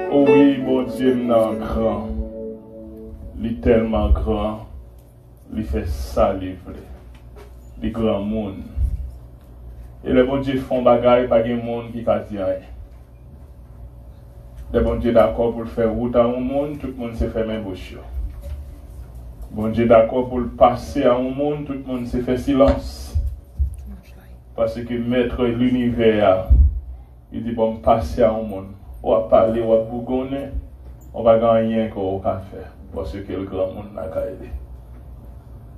Oh oui, bon Dieu, m'en grand. Il est tellement grand. Il fait ça, les grands monde. Et le bon Dieu font bagaille, pas de monde qui va dire rien. Le bon Dieu d'accord pour faire route à un monde, tout le monde se fait même bouche. Bon Dieu d'accord pour passer à un monde, tout le monde se fait silence. Parce que maître l'univers, il dit bon, passer à un monde. On va parler, on va bougonner, on va gagner rien qu'on va faire. Parce que le grand monde n'a qu'à aider.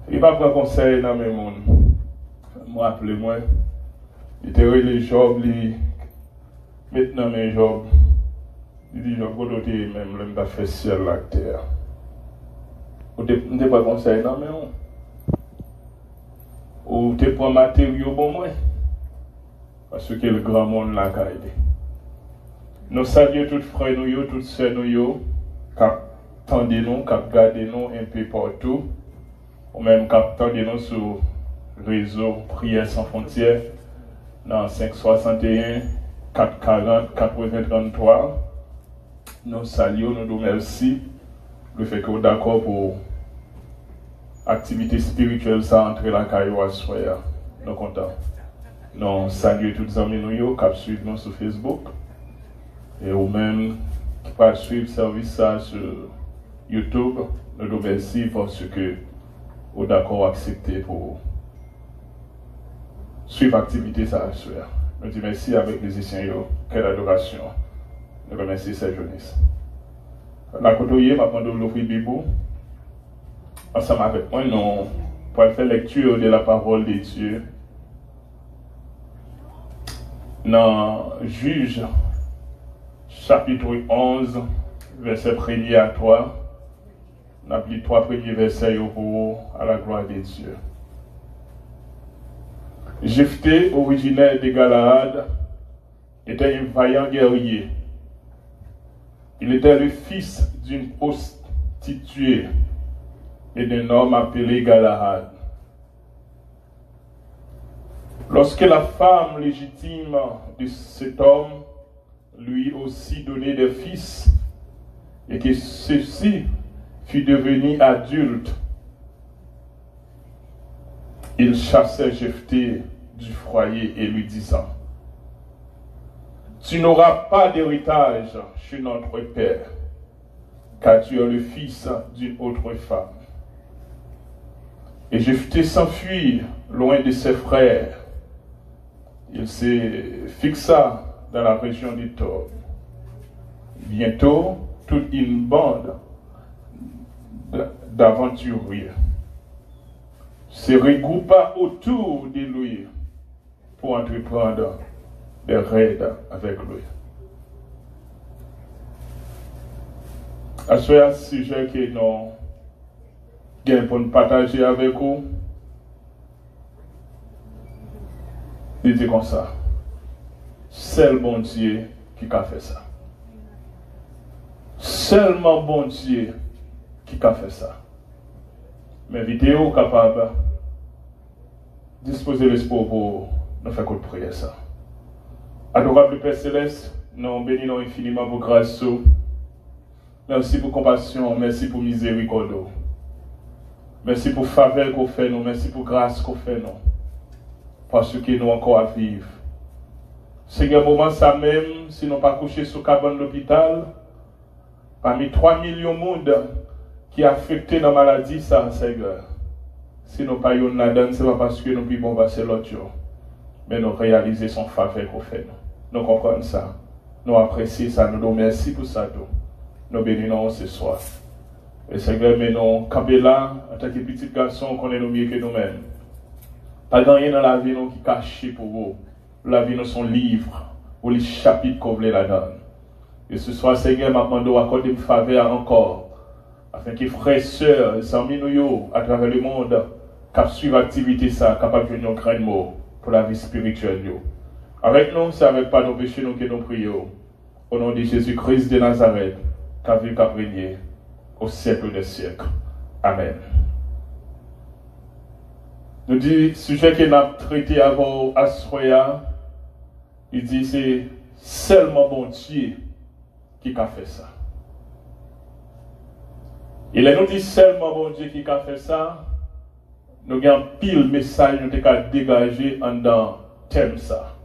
Il ne va pas prendre conseil dans mes mondes. Moi, appelez-moi. Il était les jobs, maintenant mes jobs. Il dit, je vais même, je vais faire ciel la terre. Ou tu n'as pas conseil dans mes mondes. Ou tu prends matériaux pour moi. Parce que le grand monde n'a qu'à aider. Nous saluons tous frères, nous, toutes sœurs, nous, qui attendent nous, qui regardent nous un peu partout. Ou même qui attendent nous sur le réseau Prière sans frontières dans 561 440 8033. Nous saluons, nous nous remercions le fait que vous êtes d'accord pour l'activité spirituelle ça entre la caillou à soya. Nous sommes contents. Nous saluons tous les amis nous qui suivent nous sur Facebook et ou même qui peuvent suivre le service ça sur YouTube. Nous nous remercions parce que vous êtes d'accord accepter pour suivre l'activité ça à soya. Nous disons merci avec les musiciens. Quelle adoration. Nous remercions cette jeunesse. La côtoyer, ma demandé l'offrir Bibou. Ensemble avec moi, nous pour faire lecture de la parole de Dieu. Dans Juge, chapitre 11, verset 1er à 3. On a pris 3 premiers versets pour à la gloire de Dieu. Jephthé, originaire de Galaad, était un vaillant guerrier. Il était le fils d'une prostituée et d'un homme appelé Galahad. Lorsque la femme légitime de cet homme lui aussi donnait des fils et que ceux-ci fut devenu adulte, il chassait Jephthé du foyer et lui disant: tu n'auras pas d'héritage chez notre père, car tu es le fils d'une autre femme. Et Jephthé s'enfuit loin de ses frères. Il se fixa dans la région du Tob. Bientôt, toute une bande d'aventuriers se regroupa autour de lui pour entreprendre des raids avec lui. À ce sujet que nous avons pour nous partager avec vous, il dit comme ça: seul bon Dieu qui a fait ça. Seulement bon Dieu qui a fait ça. Mais vidéo capable de disposer l'espoir pour nous faire de prière ça. Adorable Père Céleste, nous bénissons infiniment pour grâce. Merci pour compassion, merci pour miséricorde. Merci pour faveur qu'on fait nous, merci pour grâce qu'on fait nous. Parce que nous encore à vivre. Seigneur, moment ça même, si nous pas couché sous cabane d'hôpital, parmi 3 millions de monde qui affectés dans la maladie, ça, Seigneur. Si nous pas yon là-dedans, ce n'est pas parce que nous vivons passer l'autre jour. Mais nous réaliser son faveur qu'on fait. Nous comprenons ça. Nous apprécions ça. Nous nous remercions pour ça. Nous bénissons ce soir. Et Seigneur, mais nous camper là, en tant que petit garçon, qu'on est mieux que nous-mêmes. Pas de rien dans la vie nous qui caché pour vous. La vie nous son livre, ou les chapitres qu'on voulait là-dedans. Et ce soir, Seigneur, m'a demandé d'accorder une faveur encore. Afin que frères et sœurs, les amis nous, à travers le monde, qui suivent l'activité ça, capable de venir grand mot pour la vie spirituelle. Avec nous, c'est avec pas nos péchés nous que nous prions. Au nom de Jésus-Christ de Nazareth, qu'a vu qu'a régné au siècle des siècles. Amen. Nous dit, sujet que nous avons traité avant Asroya, il dit c'est seulement bon Dieu qui a fait ça. Il est nous dit seulement bon Dieu qui a fait ça, nous avons pile message nous avons dégagé en dans thème ça.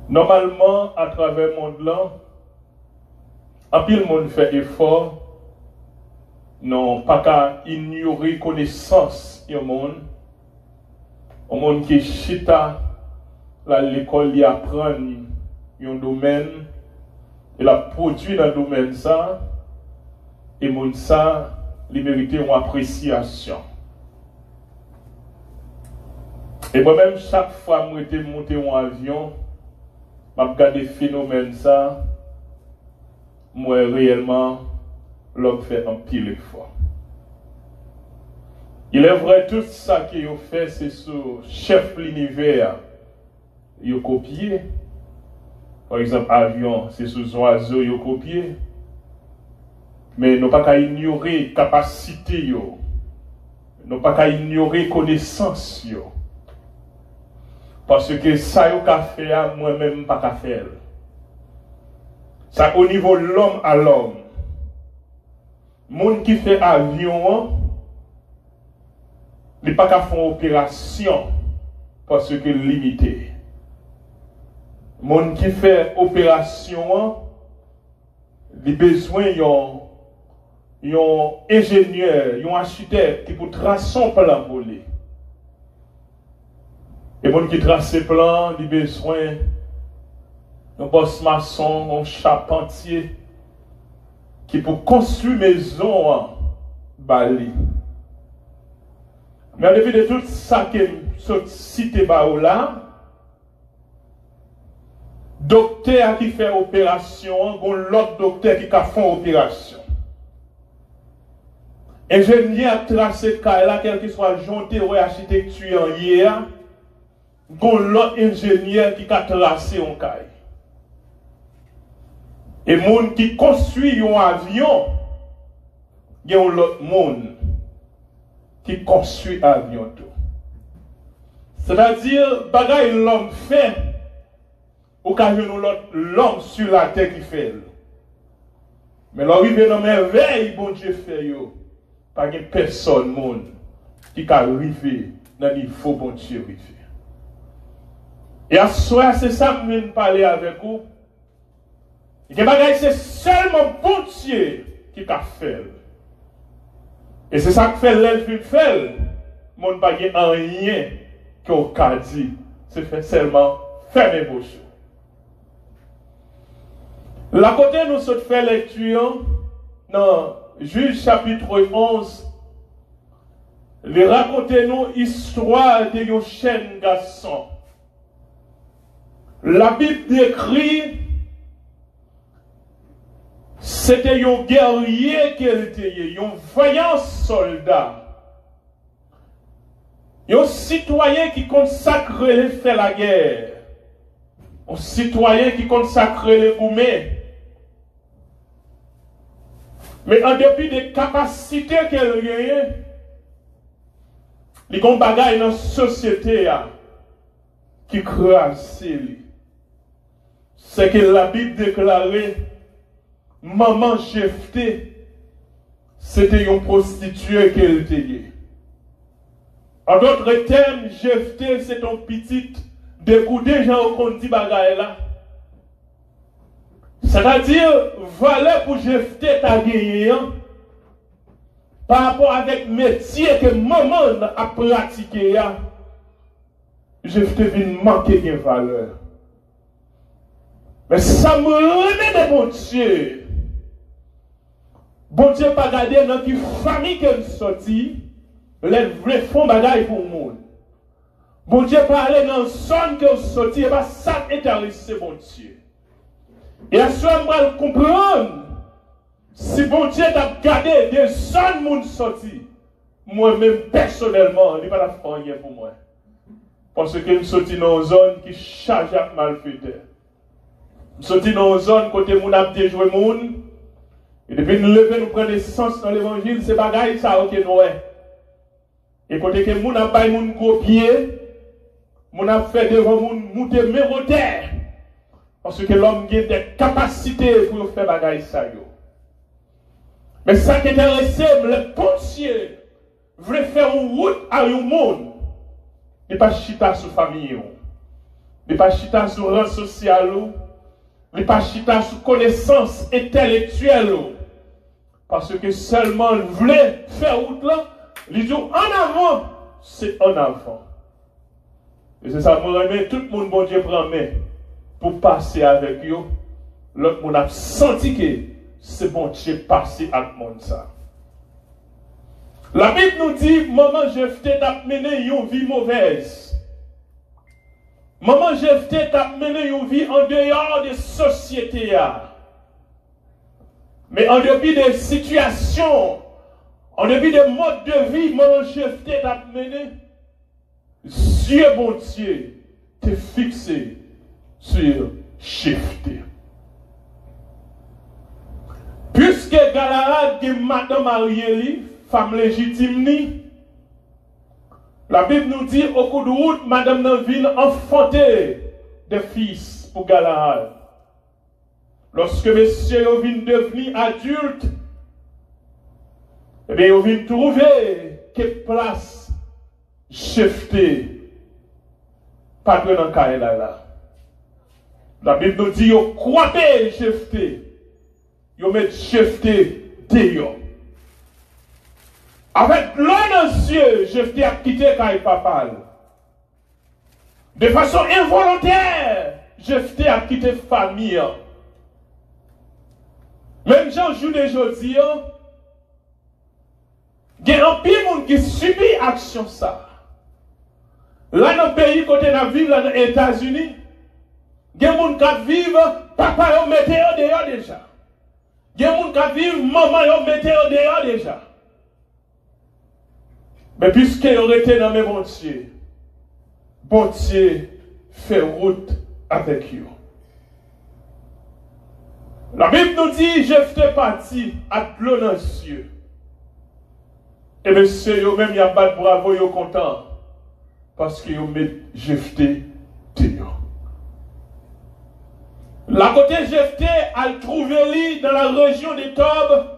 Normalement, à travers le monde là, en pile monde fait effort, non pas qu'à ignorer connaissance du monde, au monde qui chita là l'école y apprend un domaine, il a produit dans le domaine ça, et monde ça, il mérite une appréciation. Et moi-même, chaque fois que je monté en avion, je regarde le phénomène ça, moi réellement, l'homme fait un pile effort. Il est vrai, tout ça qu'il a fait, c'est ce chef de l'univers, il a copié. Par exemple, avion, c'est sous oiseau, il a copié. Mais nous pas qu'à ignorer capacité, nous pas qu'à ignorer connaissance. Parce que ça, yo ka fait, moi-même, pas qu'à faire. Ça, au niveau de l'homme à l'homme. Moun qui fait avion, il n'est pas qu'à faire opération parce que limité. Moun qui fait opération, il a besoin d'un ingénieur, d'un architecte qui peut tracer un plan pour lui. Et moun qui trace ce plan, il a besoin d'un boss maçon, un charpentier qui peut construire une maison en Bali. Mais en dépit de tout ça que je cite là, docteur qui fait opération, l'autre docteur qui fait opération. Ingénieur tracé là, quel que soit jonté ou architecture hier, l'autre ingénieur qui a tracé un caille. Et moun qui construit un avion, il y a l'autre monde qui construit un avion. C'est-à-dire, bagay l'homme fait, ou quand l'homme sur la terre qui fait. Mais l'arrivée dans merveille, bon Dieu fait yo. Pas de personne monde qui a arrivé dans le niveau bon Dieu arrivé. Et à ce soir, c'est ça que je viens de parler avec vous. Et c'est seulement bon Dieu qui a fait. Et c'est ça que fait l'elfe fait. Mon ne pas rien qu'on a dit. C'est fait seulement faire mes bouches. La côté nous sommes fait lecture dans Juge chapitre 11. Les racontez-nous histoire de yon jeune garçon. La Bible décrit c'était un guerrier qu'elle était, un vaillant soldat. Un citoyen qui consacrait faire la guerre. Un citoyen qui consacrait les gourmets. Mais en dépit des capacités qu'elle gagnait, il y a des bagages dans la société qui crase. C'est que la Bible déclarait maman Jephté, c'était une prostituée qu'elle était. En d'autres termes, Jephté, c'est ton petit découdé, gens qu'on dit bagaille là. C'est-à-dire, valeur pour Jephté t'a gagné par rapport avec le métier que maman a pratiqué. Jephté vient manquer de valeur. Mais ça me remet de bon Dieu. Bon Dieu pas garder dans quelle famille qu'elle sortit, les vrais fonds bagaille pour le monde. Bon Dieu pas aller dans zone qu'elle sortit, et pas ça intéresse bon Dieu. Et à ce moment-là, comprendre, si bon Dieu t'a gardé des zones monde sorti, moi-même personnellement, il n'y a pas de rien pour moi. Parce que je suis sorti dans une zone qui charge à malfaiteur. Je suis sorti dans une zone côté mon a déjoué monde. Et depuis nous lever, nous prenons l'essence dans l'évangile, c'est bagaille ça ok nous. Et côté que mon a pas mon copier, mon a fait devant mon monter méroter. Parce que l'homme a des capacités pour faire bagaille ça. Mais ça qui intéresse, le bon Dieu veut faire une route à un monde. Il n'est pas chita sur la famille. Il n'est pas chita sur le rang social. Il n'est pas chita sur connaissance intellectuelle. Parce que seulement il voulait faire route là, il dit en avant, c'est en avant. Et c'est ça que je remets, tout le monde, bon Dieu, prend main pour passer avec eux. L'autre monde a senti que c'est bon Dieu passer avec le monde ça. La Bible nous dit, maman Jephthé t'a mené une vie mauvaise. Maman Jephthé t'a mené une vie en dehors de la société. Mais en dépit des situations, en dépit des modes de vie, maman Jephthé t'a mené. Dieu, bon Dieu, t'es fixé sur Jephthé. Puisque Galahad est madame Arieli, femme légitime, la Bible nous dit au cours de route, madame Nanville enfanter des fils pour Galahad. Lorsque messieurs viennent devenir adultes, eh bien, ils viennent trouver quelle place Jephthé pas dans le cas là. La Bible nous dit, ils croyaient Jephthé, ils mettent Jephthé dehors. Avec l'un dans les yeux, Jephthé a quitté Kaï Papal. De façon involontaire, Jephthé a quitté famille. Même Jean-Jour aujourd'hui, il y a un pire monde qui subit action ça. Là dans le pays, côté de la ville, là dans les États-Unis, il y a des gens qui vivent, papa yo mette au dehors déjà. Il y a des gens qui vivent, maman yo mette au dehors déjà. Mais puisqu'ils ont été dans mes bon Dieu fait route avec eux. La Bible nous dit, Jephthé parti à l'eau dans les cieux. Et monsieur, yo même, y a pas de bravo, yo content. Parce que yo met Jephthé dehors. La côté Jephthé a trouvé lui dans la région des Tob.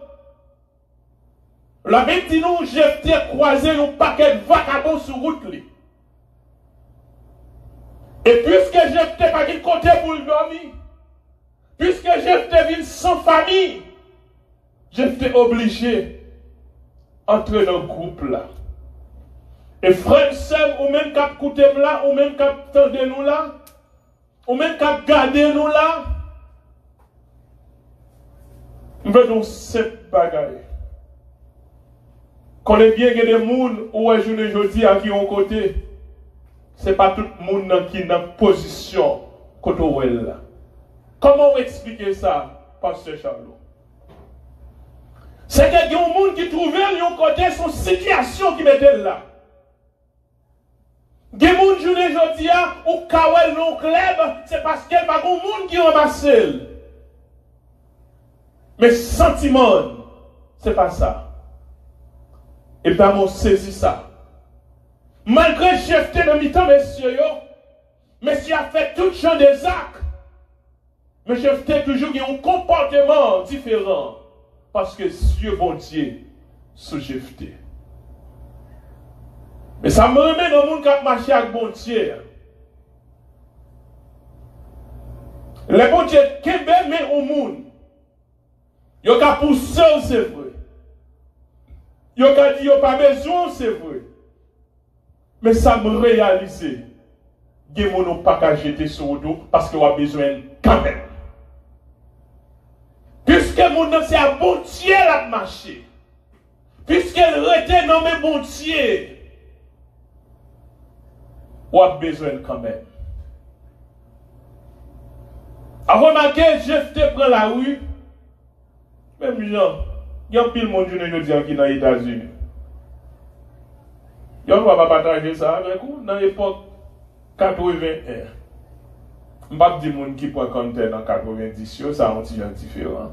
La Bible dit nous, Jephthé croisé un paquet de vagabonds sur route. Et puisque Jephthé pas de côté pour le dormir, puisque Jephthé vit sans famille, Jephthé obligé d'entrer dans le groupe là. Et frère, sœur, ou même qu'à écouter là, ou même qu'à tendre nous là, ou même qu'à garder nous là, nous venons cette bagaille. Qu'on est bien que des gens où est journée aujourd'hui à qui on côté, ce n'est pas tout le monde qui est dans position côté où elle là. Comment expliquer ça, Pasteur Charlot? C'est qu'il y a des gens qui trouvent un côté son situation qui mettait là. Il y a des gens journée aujourd'hui où Kawel non club, c'est parce qu'il n'y a pas de gens qui ramassent. Mais sentiment, c'est pas ça. Et bien, on saisit ça. Malgré Jephthé dans mi-temps, monsieur a fait tout genre des actes. Mais Jephthé toujours eu un comportement différent. Parce que Dieu, bon Dieu, sous Jephthé. Mais ça me remet dans le monde qui a marché avec bon Dieu. Le bon Dieu, Québec, mais au monde. Il y a poussé, c'est vrai. Il y a dit, il n'y a pas besoin, c'est vrai. Mais ça me réalise. Il n'y a pas qu'à jeter sur le dos parce qu'il y a besoin quand même. Puisque mon nom c'est à bon Dieu la marché. Puisqu'elle retient dans mes bon Dieu. On a besoin quand même. À remarquer, Jephthé prend la rue. Même gens, il y a pile de monde qui est dans les États-Unis. Il y a pas partager ça avec vous dans l'époque 81. Je ne vais pas dire que qui prend compte dans 90, ça a un petit différent.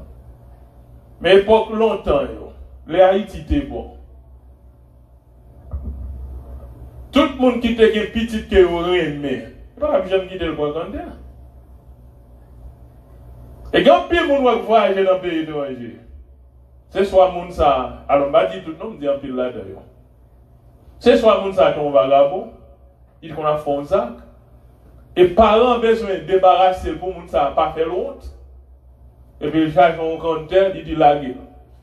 Mais l'époque longtemps, les Haïti étaient bon. Tout le monde qui était petit qui est aimé. Pas la personne qui était le point compte. quand pile moun wak voyager dans le pays étranger, c'est soit moun ça, alors m'a dit tout le monde dit en pile là d'ailleurs. C'est soit moun ça ton vagabond, il qu'on a fait un sac, et parents ont besoin de débarrasser pour moun ça pas faire honte. Et puis il charge un compteur, il dit la gueule.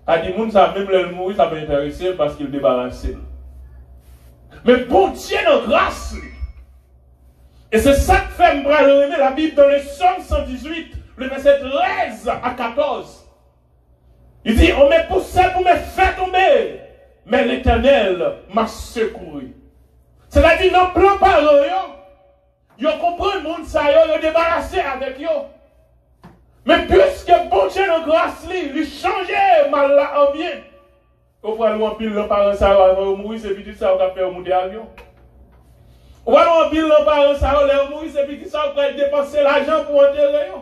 A dit moun ça même le mourir ça peut intéresser parce qu'il débarrasse. Mais bon Dieu dans grâce. Et c'est ça que fait me la Bible dans le Psaume 118, le verset 13 à 14. Il dit, on m'a poussé pour me faire tomber, mais l'Éternel m'a secouru. C'est-à-dire, dans le plan par eux, ils comprennent le monde, ça, ils ont débarrassé avec eux. Mais puisque bon Dieu dans grâce, il changeait mal là en bien. On va louer en pile le parent, ça va mourir, c'est petit ça, on va faire monter avion. On va louer en pile le parent, ça va mourir, c'est petit ça, on va dépenser l'argent pour enterrer.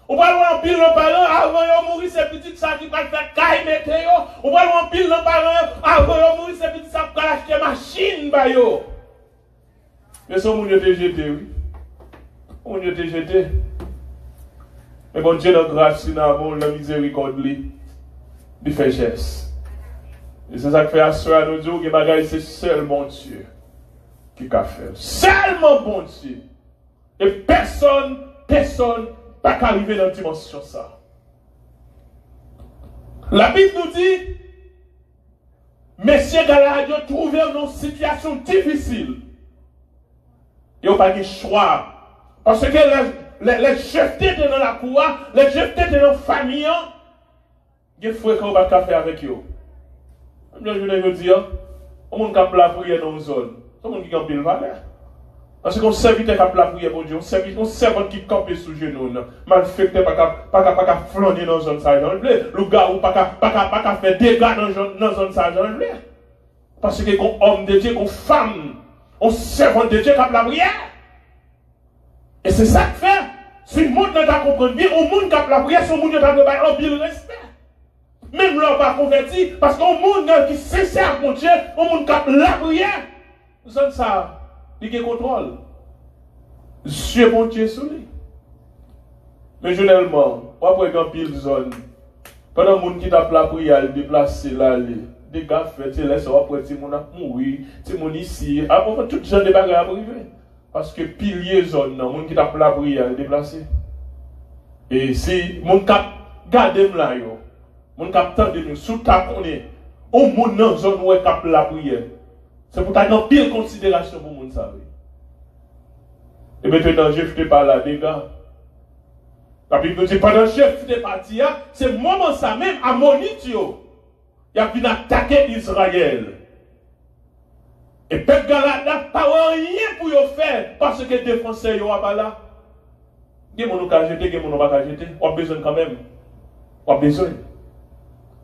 On va louer en pile le parent, avant de mourir, c'est petit ça qui va faire caille météo. On va louer en pile le parent, avant de mourir, c'est petit ça qui va acheter machine, bayo. Mais ça, on était jeté, oui. On était jeté. Mais bon Dieu, notre grâce, finalement, la miséricorde, il fait geste. Et c'est ça que fait assurer à nos dieux que bagaille, c'est seulement Dieu qui a fait. Seulement bon Dieu. Et personne pas qu'arriver dans la dimension ça. La Bible nous dit, messieurs Galades ont trouvé une situation difficile. Ils n'ont pas de choix. Parce que les jetés étaient dans la cour, les jetés étaient dans la famille, il faut qu'on va faire avec eux. Je veux dire, on ne peut pas la prière dans une zone. C'est un qui campe le valeur. Parce qu'on serviteur qui a la prière pour Dieu, on servant qui campe sous genou, malfecté pas flâner dans une zone ça, le gars ou pas faire dégâts dans une zone ça, parce que qu'on homme de Dieu, qu'on femme, on servant de Dieu qui a la prière. Et c'est ça que fait. Si le monde n'a compris bien, au monde qui a la prière, son monde n'a pas le respect. Même là, pas converti, parce qu'au monde qui sincère pour Dieu, au monde qui a la prière, nous sommes ça, il y a contrôle. Dieu mon Dieu sur lui. Mais généralement, après quand pile zone, pendant que le monde qui a la prière, il déplace là, des gars fait, tu laisses après, tu mon a mouru, tu mon ici, après tout genre de bagages à priver. Parce que pilier zone, le monde qui a la prière, il déplacé. Et si mon cap garde là, mon capteur de nous, sous ta connaît, au monde dans zone où est cap la prière. C'est pour ta pile considération pour mon savoir. Et maintenant, je fais pas là, des gars. La Bible nous dit, pendant que je fais partie, c'est le moment ça même, à Monitio, il a venu attaquer Israël. Et peuple Galade n'a pas rien pour y faire, parce que les Français ne sont pas là. Il y a des gens qui ont jeté, il y a des gens qui n'ont pas jeté. On a besoin quand même. On a besoin.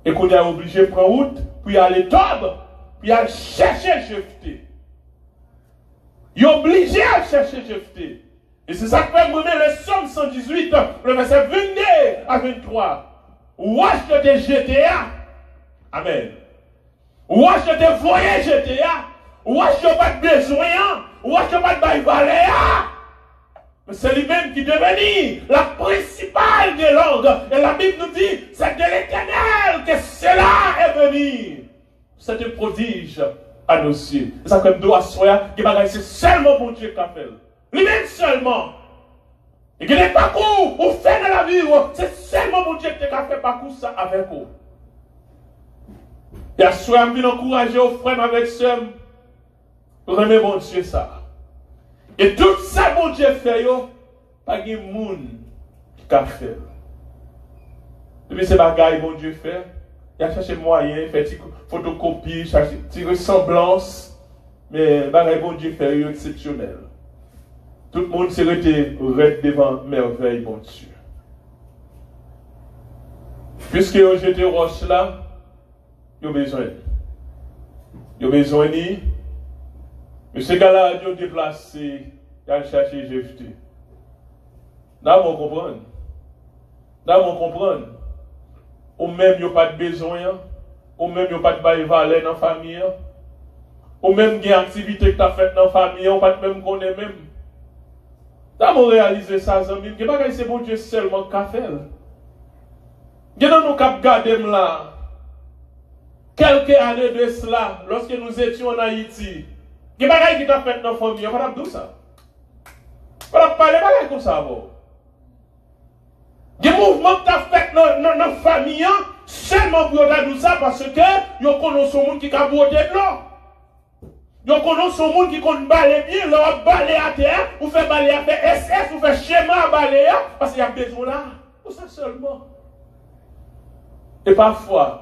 Et qu'on est obligé de prendre route, puis aller tomber, puis aller chercher jeté. Il est obligé à chercher jeté. Et c'est ça que fait mener le Psaume 118, le verset 22 à 23. Ou je te GTA. Amen. Ou je te voyais GTA. Ou je n'ai pas de besoin. Ou je n'ai pas de valéa. Mais c'est lui-même qui devenit la principale des langues. Et la Bible nous dit, c'est de l'Éternel que cela est venu. C'est un prodige à nos yeux. Et ça comme doit soir, c'est seulement mon Dieu qui a fait. Lui-même seulement. Et qu'il n'est pas court ou fait dans la vie, c'est seulement mon Dieu qui a fait parcours ça avec vous. Et à soir, je vais encourager aux frères avec sœurs. Remets mon Dieu ça. Et tout ça, mon Dieu fait, pas de monde qui a fait. Depuis ces bagailles, mon Dieu fait, il a cherché moyen, fait des photocopies, cherché des ressemblances, mais bagailles, mon Dieu fait, est exceptionnel. Tout le monde s'est resté devant merveille, mon Dieu. Puisque j'étais roche là, il y a besoin. Il y a besoin de. Mais ces gars-là, ils ont déplacé, ils ont cherché jeté. Là, on comprend. Là, on comprend. Ou même, il n'y a pas de besoin. Ou même, il n'y a pas de bail valeur dans la famille. Ou même, il y a une activité que tu as faite dans la famille, on ne peut pas même connaître même. Là, on réalise ça, amis. Que c'est bon Dieu seulement qui a fait. Nous cap garder là. Quelques années de cela, lorsque nous étions en Haïti, il y a des choses qui ont fait dans la famille, on va pas dire ça. On va parler de comme ça. Il y a des mouvements qui ont fait dans la famille, seulement pour dire ça, parce que ils connaissent ce monde qui a voté de l'eau. Ils connaissent ce monde qui a balé bien, leur balé à terre, ou fait balé à terre SS, ou fait schéma à balé, parce qu'il y a besoin là. Pour ça seulement. Et parfois,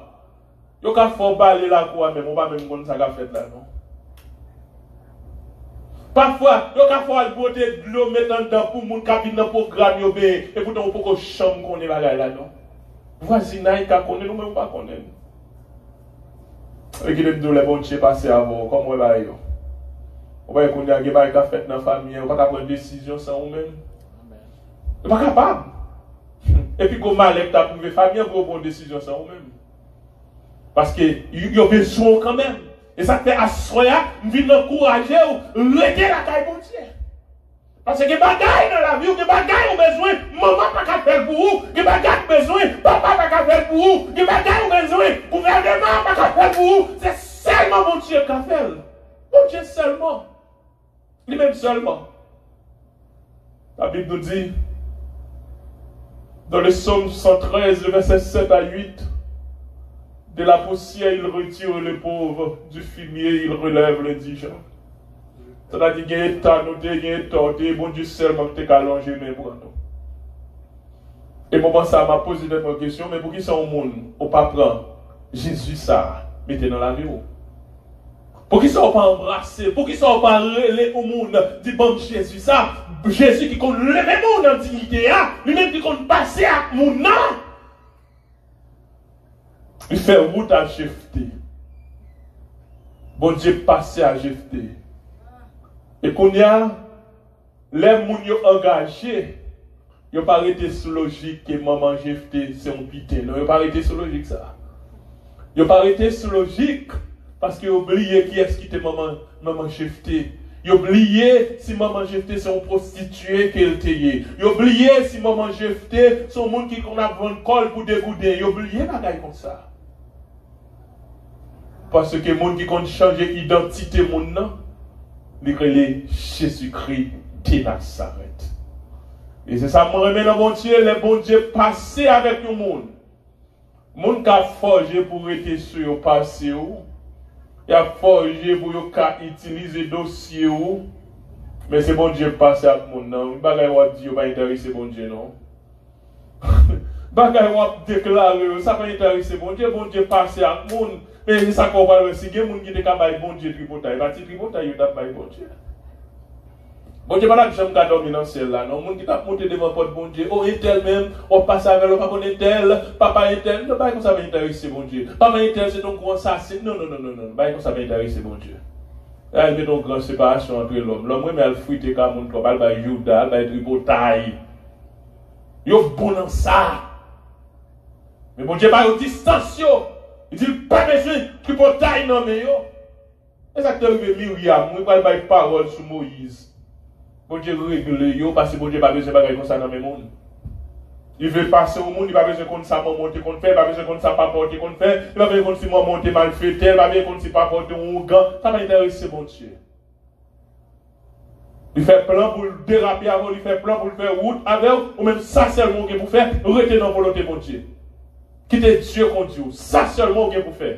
il y a fait balé la cour, mais on va même connaître ça qu'a fait là, non? Parfois, il y a fait le beauté de l'eau, mettre en dedans pour les gens qui ont un programme, et pourtant, on peut que chambre qu'on est là, non? Voisinage, qui connaît, nous, mais on ne pas connaître. Et qui est de les bons Dieu passer avant, comme on va y aller. On va y aller, on va y fait dans la famille, on va pas prendre une décision sans nous-mêmes. On n'est pas capable. Et puis, comment aller ta pour la famille, on va prendre une décision sans nous-mêmes. Parce qu'il y a besoin quand même. Et ça fait assoya, nous venons encourager ou rester la caille pour Dieu. Parce que les bagailles dans la vie, les bagailles ont besoin, maman n'a pas faire pour vous, les bagailles ont besoin, papa n'a pas faire pour vous, les bagailles ont besoin, gouvernement n'a pas faire pour vous. C'est seulement mon Dieu qui a fait. Mon Dieu seulement. Lui-même seulement. La Bible nous dit, dans le psaume 113, le verset 7 à 8, de la poussière, il retire le pauvre, du fumier, il relève le indigent. C'est-à-dire qu'il y a un temps, nous avons un bon Dieu seulement qui a allongé nous pour nous. Et moi, ça m'a posé des questions, mais pour qui ça au monde, on ne pas prendre Jésus, ça, mettez dans la vie. Pour qui ça on pas embrasser, pour qui ça on pas relayer au monde, dit bon Jésus, ça, Jésus qui compte lever le monde en dignité, lui-même qui compte passer à mon nom. Il fait route à Jephthé. Bon Dieu passé à Jephthé. Et qu'on y a, les gens engagés, ils n'ont pas arrêté sous logique que maman Jephthé, c'est un pité. Non, ils n'ont pas arrêté sous logique ça. Ils n'ont pas arrêté sous logique parce qu'ils ont oublié qui est-ce qui était maman Jephthé. Ils ont oublié si maman Jephthé c'est une prostituée qu'elle était. Ils ont oublié si maman Jephthé c'est un monde qui a vendu col pour dégoûter. Ils ont oublié la bagaille comme ça. Parce que les gens qui ont changé l'identité de mon les Jésus-Christ de Nazareth. Et c'est ça, moi, remets dans mon Dieu, les bons dieux passés avec le monde. Le monde qui a forgé pour être sur le passé, il a forgé pour utiliser le dossier, mais c'est bon Dieu passé avec le monde. Il ne va pas dire, pas intéresser bon Dieu, non. Bagay wap déclarer, ça pas intéresser bon Dieu passé avec le monde. Mais c'est ça qu'on va si il y a des gens qui ont bon Dieu tripotaille, va tripotaille, il a bon Dieu. Bon Dieu, pas jamais qu'à dormir dans le ciel là, non. Les gens qui ont monté devant porte bon Dieu, oh, et tel même, on passe avec le papa tel, papa et tel, non, pas comme ça va intéresser bon Dieu. Papa et tel, c'est ton grand assassin, non, pas comme ça va intéresser bon Dieu. Là, il y a une grande séparation entre l'homme. L'homme, il a le fruit et comme on va le Judas, il va tripotaille. Il y a bon dans ça. Mais bon Dieu, pas une distance. Il dit, pas besoin de tripotaille, non, mais yo. Et ça te arrive Myriam, il va faire parole sur Moïse. Bon Dieu règle yo, parce que bon Dieu n'a pas besoin de faire comme ça dans le monde. Il veut passer au monde, il n'a pas besoin de ça monter qu'on fait, il n'a pas besoin de ça pas porter qu'on fait, il n'a pas besoin de si moi monter mal fait, il n'a pas besoin de si pas porter un gant, ça va intéresser bon Dieu. Il fait plan pour le déraper avant, il fait plan pour le faire route avec, ou même ça seulement qu'il pour faire, rester dans la volonté de bon Dieu. Quitter Dieu contre Dieu, ça seulement qu'il pour faire.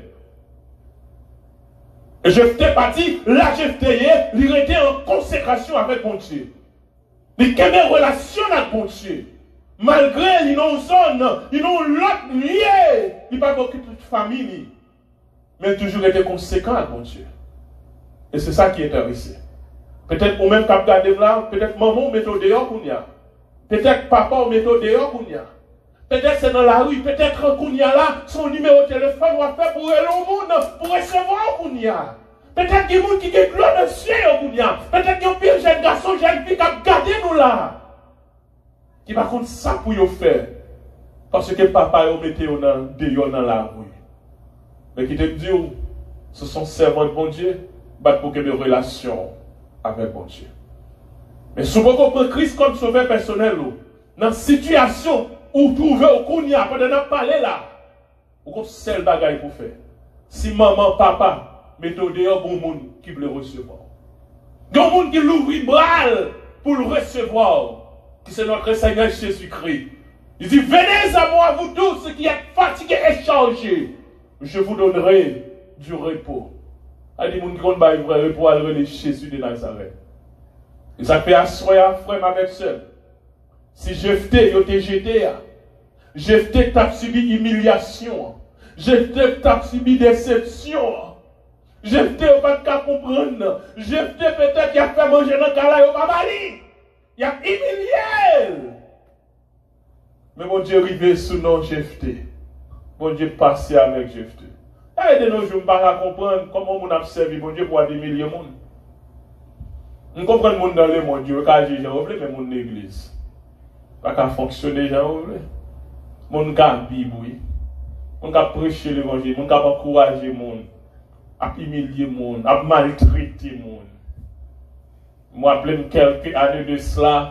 Et Jephthé parti, là Jephthé, il était en consécration avec bon Dieu. Il a une relation avec bon Dieu. Malgré ils ont une zone, ils ont l'autre lié, il n'a pas beaucoup de famille, mais il a toujours été conséquent avec bon Dieu. Et c'est ça qui est intéressant. Peut-être au même cap gardé là, peut-être maman met au dehors pour nia. Peut-être papa met au dehors pour nia. Peut-être c'est dans la rue, peut-être qu'on y a là, son numéro de téléphone va faire pour aller au monde, pour recevoir qu'on y a. Peut-être qu'il y a des gens qui ont de l'eau de ciel qu'on y a. Peut-être qu'il y a des jeunes garçons, jeunes filles qui ont gardé nous là. Qui va contre ça pour y faire. Parce que papa a mis dans la rue. Mais qui te dit, ce sont servants de bon Dieu, pour qu'il y ait des relations avec bon Dieu. Mais si vous comprenez Christ comme sauveur personnel, dans la situation ou trouver au kounia, pendant qu'on parler là, ou qu'on seul bagaille pour faire. Si maman, papa, mettez dehors bon monde qui veut le recevoir. Bon monde qui l'ouvre bral pour le recevoir, qui c'est notre Seigneur Jésus-Christ. Il dit, venez à moi, vous tous qui êtes fatigués et chargés, je vous donnerai du repos. Il dit, mon qui compte vrai repos, à Jésus de Nazareth. Et ça fait asseoir, frère, avec seul. Si Jephthé, il était jeté, Jephthé t'a subi humiliation, Jephthé t'a subi déception, Jephthé n'a pas comprendre, Jephthé peut-être qu'il a fait manger dans le cala, il n'a pas mali, il a humilié. Mais mon Dieu arrivé sous nom Jephthé, mon Dieu passé avec Jephthé. Et de nos jours, je ne peux pas comprendre comment on a servi mon Dieu pour humilier le monde. On comprend le monde dans le monde, Dieu, quand j'ai Jean mais mon église. Pas qu'à fonctionner, Jean mon gars Bible, mon gars prêcher l'évangile, mon gars encourager le monde, à humilier le monde, à maltraiter le monde. Moi, plein quelques années de cela,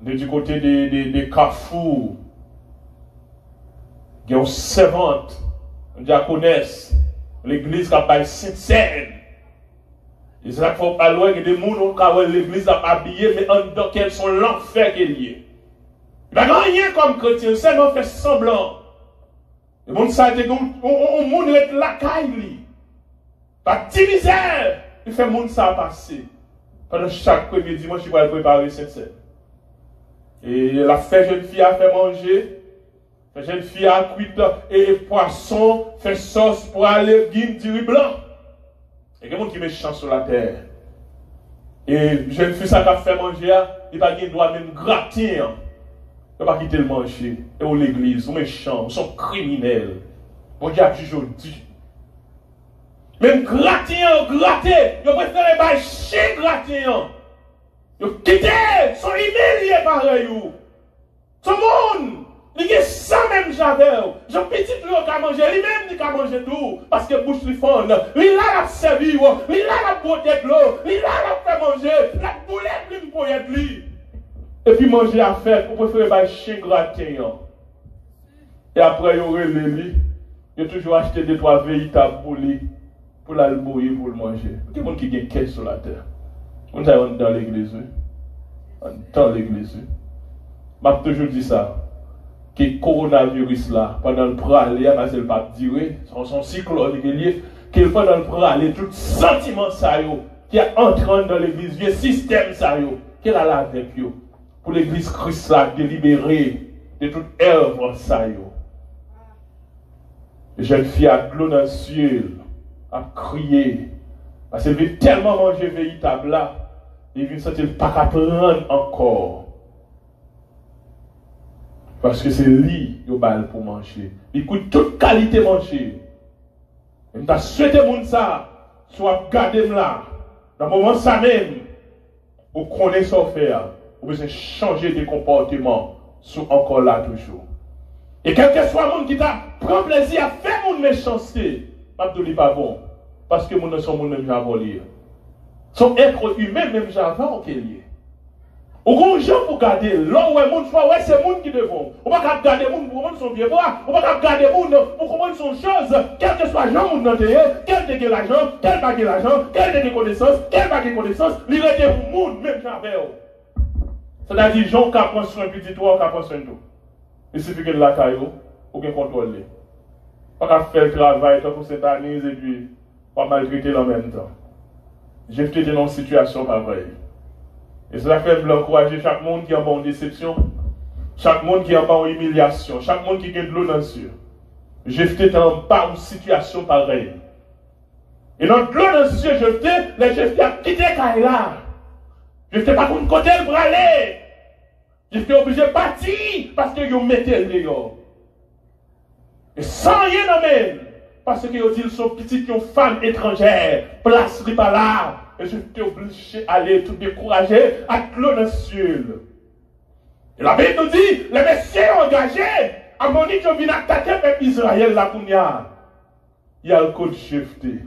du côté des Carrefour, il y a une servante, une diaconesse, l'église qui a pas Sainte-Seine. Et c'est ça qu'il faut pas loin que des gens qui ont l'église habillée, mais en dedans, quels sont l'enfer qu'elle y est. Il n'y a rien comme chrétien, seulement fait semblant. Le monde ça dit on monde est la caille. Pas de misère, il fait monde ça passer. Pendant chaque premier dimanche, il va préparer cette scène. Et la fait jeune fille a fait manger, la jeune fille a cuit et poisson, fait sauce pour aller du riz blanc. Il y a quelqu'un qui est méchant sur la terre. Et jeune fille ça a fait manger, il va qu'il doit même gratter. Il ne va pas quitter le manger. Et ou l'église, ou méchants, ou sont criminels. Bon Dieu a toujours dit. Même gratter, il préfère pas chier gratter. Ils quitté, sont humiliés pareil. Tout le monde, il est ça même Javel. Jean petit lui a mangé, lui-même il a mangé tout. Parce que bouche lui fonde. Il a servi, il a boté de l'eau, il a fait manger, la boulette lui pour être lui. Et puis manger à faire, vous préférez pas chien gratter. Et après, il y aurait le lit. Il y a toujours acheté des trois véritables boulets pour la mourir, pour le manger. Il y a des gens qui ont une caisse sur la terre. On est dans l'église. Dans l'église. Je vais toujours dire ça. Que le coronavirus là, pendant le pralé, parce que le pape dirait, son cyclone qui est lié, que pendant le pralé, tout sentiment ça qui est entrant dans l'église, le système ça qu'il a là avec eux. Pour l'église Christ là, délibérée de toute œuvre ça yo. Les jeunes filles à l'eau dans le ciel, à crier. Parce qu'elles veulent tellement manger véritable là, ils veulent sentir pas qu'à prendre encore. Parce que c'est lui qui a pour manger. Il coûte toute qualité manger. Et je souhaite que ça soit gardé là. Dans le moment ça même, pour connaître ce faire, vous besoin changer de comportement, sont encore là toujours. Et quel que soit le monde qui t'a prend plaisir à faire mon méchanceté, je ne dis pas bon. Parce que mon ne sont mon même j'avons lire. Son être humain même j'avons qu'il y ait. Ou qu'on gens pour garder, là où monde soit, ouais, c'est monde qui devons. On va pas garder monde pour comprendre son vieux bras, on va pas garder monde pour comprendre son chose, quel que soit gens monde dans le quel dégueu l'argent, quel baguette l'argent, quel dégueu connaissance, quel baguette connaissance, l'irrité pour monde même j'avais. C'est-à-dire, gens qui apprennent sur un petit toit, qui apprennent sur un tout. Il suffit que de la caillou, ou bien contrôler. Pas qu'à faire le travail, tant qu'on s'étanise et puis, pas maltraiter en même temps. J'ai été dans une situation pareille. Et cela fait encourager chaque monde qui est en bonne déception, chaque monde qui est en bonne humiliation, chaque monde qui a de l'eau dans les yeux. J'ai été dans une situation pareille. Et dans l'eau dans les yeux, j'ai quitté Kaila. Je n'étais pas pour côté le bras. J'étais obligé de partir parce que vous mettez le dehors. Et sans rien même, parce que vous dites sont petites femmes étrangères, place pas là. Et j'étais obligé d'aller tout décourager à l'eau dans le ciel. Et la Bible nous dit, les messieurs engagés, à mon dit qu'ils viennent attaquer le peuple Israël là pour il y a le code Jephthé.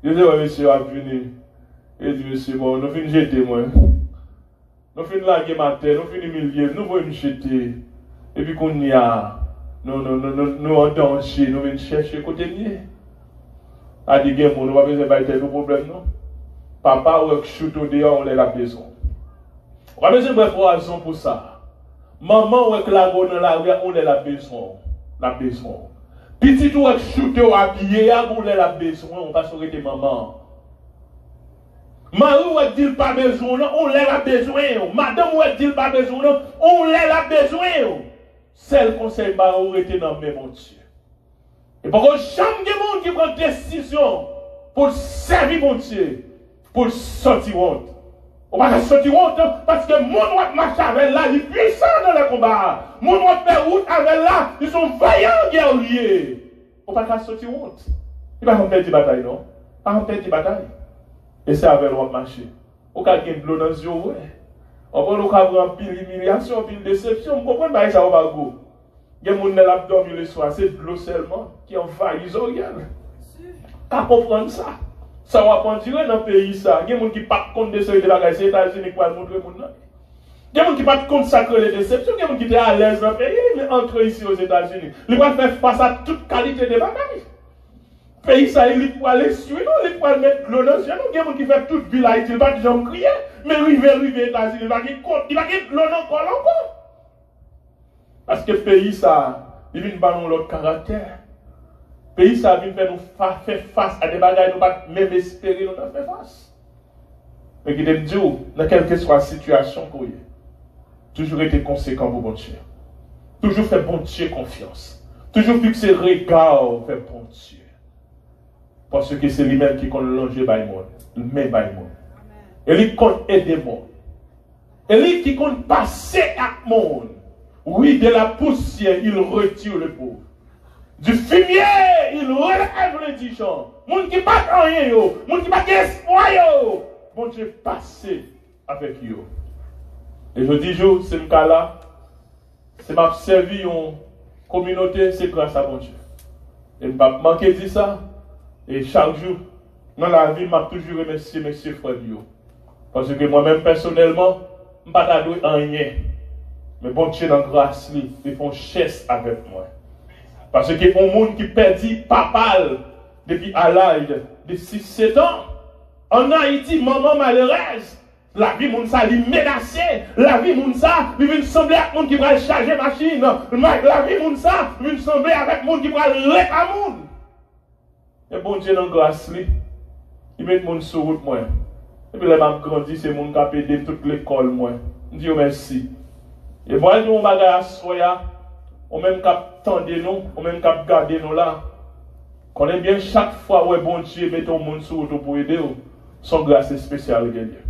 Je dis, ouais, monsieur, à venir. Et dit, monsieur, bon, nous finissons jeter, moi. Nous finissons laguer ma terre, nous finissons humilier, nous voulons jeter. Et puis qu'on y a, nous en danger, nous venons chercher côté mieux. A dit, nous ne pouvons pas faire de problème, non? Papa, ou chute au dehors, on l'a besoin. On a besoin de raison pour ça. Maman, ou la bonne dans la rue, on l'a besoin. La besoin. Petit ou chute au habillé, on l'a besoin, on va s'arrêter maman. Marie, ou dit pas besoin, on l'a besoin. Madame, ou dit pas besoin, on l'a besoin. Celle conseil va arrêter dans le même Dieu. Et pour que jamais de monde qui prend décision pour servir mon Dieu, pour sortir honte. On va sortir honte parce que mon doit marcher avec là, il est puissant dans le combat. Mon doit faire route avec là, ils sont vaillants guerriers. On va pas sortir honte. Il va pas faire des batailles, non? Pas faire des batailles. Et c'est avec l'homme marcher. On va gagner de l'eau dans les yeux, ouais. On va avoir pile humiliation, pile déception. Vous comprenez pas ça, on va go. Il y a des gens qui ont dormi le soir, c'est de l'eau seulement qui envahit les organes. Qu'à comprendre ça? Ça va pas dire dans le pays ça. Il y a des gens qui ne sont pas contre des choses de la guerre, les États-Unis pour montrer le monde. Il y a des gens qui ne sont pas consacrés les déceptions, il y a des gens qui sont à l'aise dans le pays, mais entre ici aux États-Unis. Ils vont faire face à toute qualité de bagaille. Le pays ça, il peut aller suivre, il peut aller mettre de l'eau dans le ciel. Il y a des gens qui font toute ville Haïti, il va pas de crier, mais river aux États-Unis, il va gagner de l'eau encore. Parce que le pays ça, il vient de l'autre caractère. Le pays ça vient faire nous faire face à des bagages, nous pas même espérer nous faire face. Mais qui te dit, dans quelle que soit la situation pour y toujours été conséquent pour bon Dieu. Toujours faire bon Dieu confiance. Toujours fixer regard vers bon Dieu. Parce que c'est lui-même qui compte longer by monde. Le by monde. Et lui compte aider monde. Et lui qui compte passer à monde. Oui, de la poussière, il retire le pauvre. Du fumier, il relève l'indigent. Moun qui bat rien, yo. Moun qui bat espoir, yo. Bon Dieu, passez avec yo. Et je dis, c'est le cas là. C'est m'a servi une communauté, c'est grâce à bon Dieu. Et je ne vais pas manquer de ça. Et chaque jour, dans la vie, je m'a toujours remercié mes frères. Parce que moi-même, personnellement, je ne vais pas doué en rien. Mais bon Dieu, dans la grâce, ils font geste avec moi. Parce que un monde qui perdit papa depuis à l'âge de 6-7 ans. En Haïti, maman malheureuse. La vie moun sa li menacée. La vie moun sa li vient sembler avec monde qui va charger machine. La vie moun sa vient sembler avec monde qui va rek à monde. Et bon Dieu dans grâce li, il met monde sur route moi. Et puis là m'a grandi c'est monde qui a aidé toute l'école moi. Je dis merci. Et moi je mon bagage soya, on même cap tendre nous, on même cap garder nous là. Connais bien chaque fois où bon Dieu met ton monde sur route pour aider son grâce spéciale que Dieu.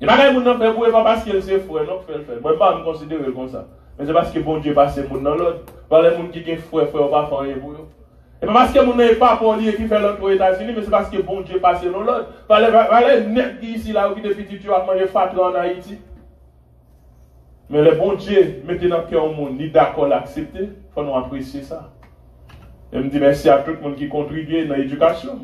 Il m'a dit que pour pas parce qu'il c'est frère, non faire. Moi pas me considérer comme ça. Mais c'est parce que bon Dieu passe monde dans l'autre. Pas les gens qui ont frère pas faire rien pour eux. Et pas parce que mon n'est pas pour lui qui fait l'autre aux États-Unis, mais c'est parce que bon Dieu passe dans l'autre. Pas les net qui ici là qui depuis petit tu as mangé fatra en Haïti. Mais le bon Dieu mettez dans le cœur au monde, ni d'accord l'accepter, il faut nous apprécier ça. Et me dit merci à tout le monde qui contribue dans l'éducation.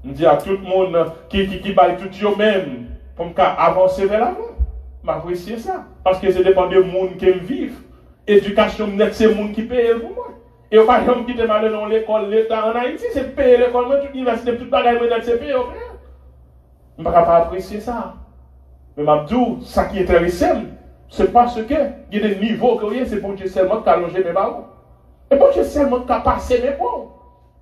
Je dis à tout le monde qui baille tout eux-mêmes pour avancer vers l'avant. M'apprécier ça. Parce que c'est dépend de monde qui vivent. Éducation, c'est le monde qui paye pour moi. Et au pas qui te mal dans l'école, l'État en Haïti, c'est payer l'école, toute l'université, toute bagaille, c'est payé. Je ne peux pas apprécier ça. Mais Mabdou, ça qui est intéressant, c'est parce que il y a des niveaux que c'est bon Dieu seulement qui a longé mes barreaux. Et bon Dieu seulement qui a passé mes ponts.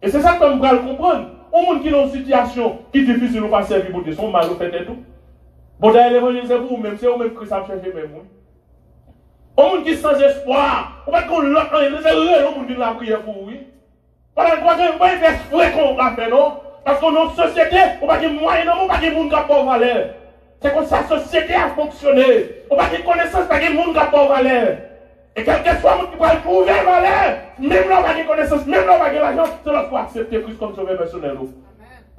Et c'est ça que je dois comprendre. Au monde qui est dans une situation qui est difficile de ne pas servir pour Dieu, son mal au fait et tout. Bon, d'ailleurs, l'évangile, c'est vous même, c'est vous-même que ça va chercher même. Au monde qui est sans espoir, on va qu'on l'a, c'est vrai, au monde qui l'a prié pour oui. Pendant qu'on va faire frais qu'on va faire, non? Parce que notre société, on va dire moyen, on va dire monde qui n'a pas valeur. C'est comme ça la société a fonctionné. On va dire connaissance, pas dire monde qui n'a pas valeur. Et quel que soit le monde qui va trouver valeur, même là, on va dire connaissance, même là, on va dire l'argent, c'est là qu'on va accepter Christ comme sauveur personnel.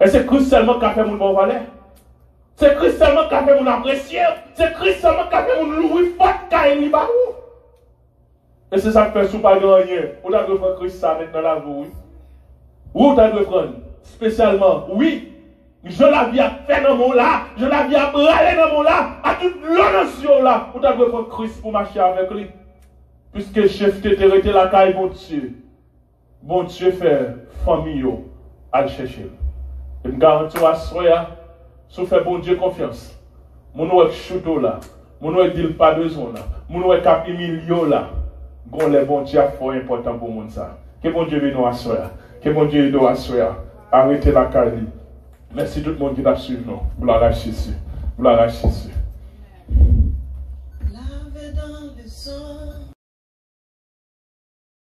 Et c'est Christ seulement qui a fait mon bon valeur. C'est Christ seulement qui a fait mon apprécier. C'est Christ seulement qui a fait mon louer fort car il y a. Et c'est ça que fait sous pas grand rien. On a dû prendre Christ ça maintenant la vie, oui. Où on a dû prendre spécialement, oui. Je l'avais fait dans mon là, je l'avais brûlé dans mon là, à toute l'onation là. On a dû prendre Christ pour marcher avec lui. Puisque chef t'était arrêté la caille, bon Dieu fait famille à le chercher. Et me garantis à soi, si fait bon Dieu confiance. Mon ouais chouto là, mon ouais dit pas besoin là, mon ouais cap Emilio là. Gon les bon Dieu fort important pour monde ça. Que bon Dieu vienne nous assoyer. Que bon Dieu nous assoyer. Arrêtez la caille. Merci tout le monde qui t'a suivi nous. Gloire à Jésus. Gloire à Jésus.